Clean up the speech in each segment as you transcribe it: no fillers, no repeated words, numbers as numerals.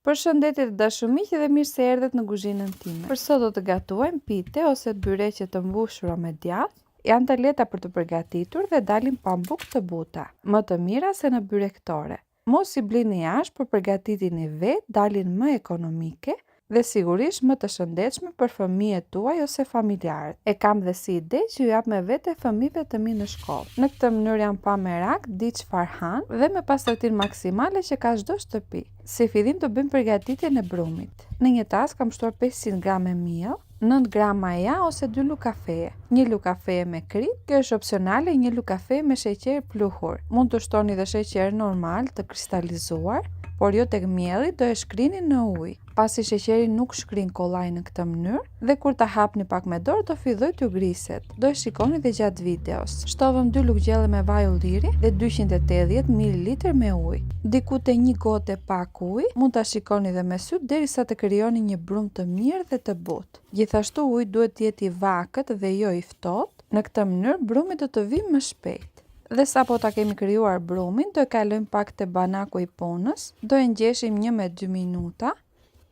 Përshëndetje të dashur miq dhe mirë se erdhët në kuzhinën time. Për sot do të gatuajmë pite ose byreqe të mbushura me djath. Janë të lehta për të përgatitur dhe dalin pambuk të buta, më të mira se në byrektore. Mos i blini jashtë, por përgatitini vetë, dalin më ekonomike dhe sigurisht më të shëndetshme për fëmijët tuaj ose familjarët. E kam dhe si ide që ju jap me vete fëmijëve të mi në shkollë. Në këtë mënyrë janë pa merak, di çfarë han dhe me pastërtinë maksimale që ka çdo shtëpi. Si fillim të bëjmë përgatitjen e brumit. Në një tas kam shtuar 500 g miell, 9 g maja ose 2 lugë kafeje. 1 lugë kafeje me krip, kjo është opsionale, 1 lugë kafeje me sheqer pluhur. Mund të shtoni dhe sheqer normal të kristalizuar, por jo tek mielli, do e shkrini në ujë. Pasi sheqeri nuk shkrin kollaj në këtë mënyrë dhe kur ta hapni pak me dorë do filloj t'ju griset. Do e shikoni dhe gjatë videos. Shtovëm 2 lugë gjelle me vaj ulliri dhe 280 ml me ujë. Diku te 1 gotë e pak ujë, mund ta shikoni dhe me sy derisa të krijoni një brum të mirë dhe të butë. Gjithashtu uji duhet të jetë i vakët dhe jo i ftohtë. Në këtë mënyrë brumi do të vijë më shpejt. Dhe sa po ta kemi krijuar brumin, do e kalojmë pak te banaku i punës, do e ngjeshim 1 me 2 minuta,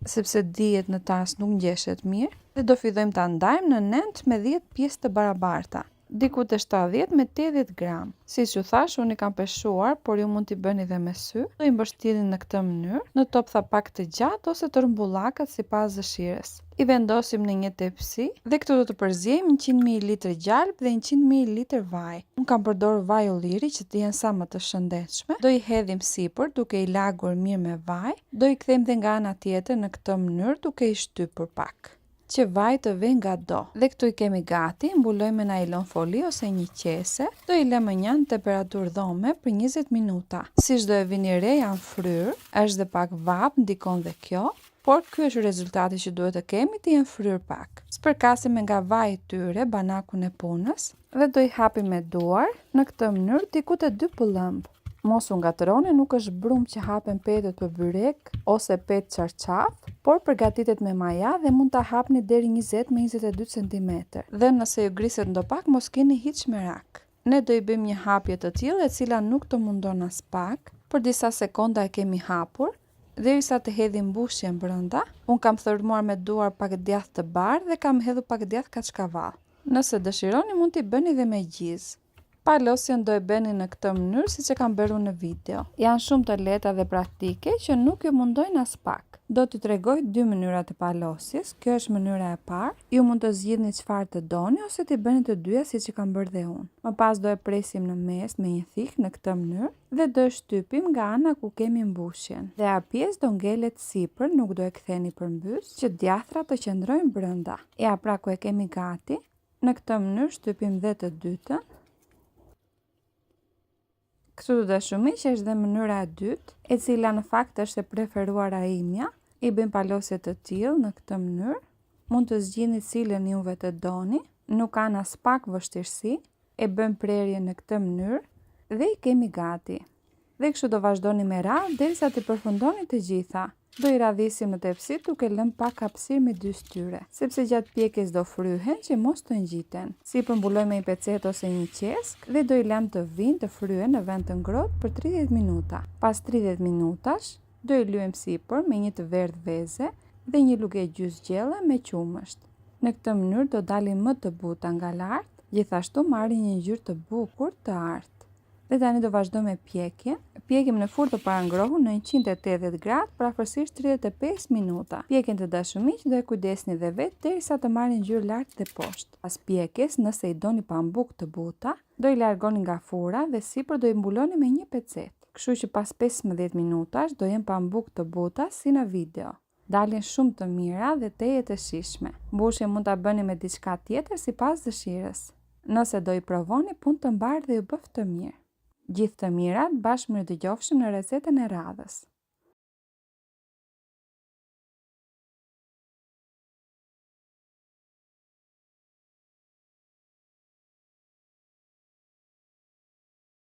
sepse dihet në tas nuk ngjeshet mirë, dhe do fillojmë ta ndajmë në 9 me 10 pjesë të barabarta, diku te 70 me 80 gram. Siç ju thash, unë i kam peshuar, por ju mund t'i bëni dhe me sy. Do i mbështjellni në këtë mënyrë, në toptha pak të gjatë ose të rrumbullakat sipas dëshirës. I vendosim në një tepsi dhe këtu do të përziejmë 100 ml gjalp dhe 100 ml vaj. Unë kam përdorur vaj ulliri që të jenë sa më të shëndetshme. Do i hedhim sipër duke i lagur mirë me vaj. Do i kthejmë dhe nga ana tjetër në këtë mënyrë duke i shtypur pak, që vaj të vijë nga do. Dhe këtu i kemi gati, mbulojmë me nailon foli ose një qese. Do i lëmë në temperaturë dhome për 20 minuta. Siç do e vini re, janë fryrë, është dhe pak vap, ndikon dhe kjo. Por ky është rezultati që duhet të kemi, të jenë fryrë pak. Spërkasim nga vaji i tyre banakun e punës dhe do i hapim me duar në këtë mënyrë diku te 2 pëllëmb. Mos u ngatroni, nuk është brum që hapen petet për byrek ose pet çarçaf, por përgatitet me maja dhe mund ta hapni deri 20 me 22 cm. Dhe nëse ju griset ndo pak, mos keni hiç merak. Ne do i bëjmë një hapje të tillë e cila nuk të mundon as pak. Për disa sekonda e kemi hapur, derisa të hedhim mbushjen brenda. Unë kam thërmuar me duar pak djath të bardhë dhe kam hedhur pak djath kaçkavall. Nëse dëshironi, mund t'i bëni dhe me gjizë. Palosjen do e bëni në këtë mënyrë siç e kam bërë në video. Janë shumë të lehta dhe praktike që nuk ju mundojnë as pak. Do t'ju tregoj 2 mënyrat e palosjes. Kjo është mënyra e parë. Ju mund të zgjidhni çfarë të doni ose t'i bëni të dyja siç e kam bërë dhe unë. Më pas do e presim në mes me një thik në këtë mënyrë dhe do e shtypim nga ana ku kemi mbushjen. Dhe a pjesë do ngelet sipër, nuk do e ktheni përmbys, që djathrat të qëndrojnë brenda. Ja pra ku e kemi gati. Në këtë mënyrë shtypim dhe të dytën. Këtu të dashur miq, është dhe mënyra e dytë, e cila në fakt është e preferuara imja. I bëjmë palosje të tillë në këtë mënyrë. Mund të zgjidhni cilën juve të doni, nuk kanë as pak vështirësi. E bëjmë prerjen në këtë mënyrë dhe i kemi gati. Dhe kështu do vazhdoni me radhë derisa të përfundoni të gjitha. Do i radhisim në tepsi duke lënë pak hapësirë me 2 styre, sepse gjatë pjekjes do fryhen që mos të ngjiten. Sipër mbulojmë me një pecet ose një qesk dhe do i lëmë të vinë të fryhen në vend të ngrohtë për 30 minuta. Pas 30 minutash, do i lyejmë sipër me një të verdhë veze dhe një lugë gjysmë gjelle me qumësht. Në këtë mënyrë do dalin më të buta nga lart, gjithashtu marrin një ngjyrë të bukur të artë. Dhe tani do vazhdoj me pjekjen. Pjekim në furrë të parangrohur në 180 gradë për afërsisht 35 minuta. Pjekjen të dashur miq, do e kujdesni dhe vetë derisa të marrë ngjyrë lart dhe poshtë. Pas pjekjes, nëse i doni pambuk të buta, do i largoni nga furra dhe sipër do i mbuloni me një pecet. Kështu që pas 15 minutash do jenë pambuk të buta si në video. Dalin shumë të mira dhe teje të shijshme. Mbushjen mund ta bëni me diçka tjetër sipas dëshirës. Nëse do i provoni, punë të mbar dhe ju bëf të mirë. Gjithë të mirat, bashkë mirë dëgjofshim në recetën e radhës.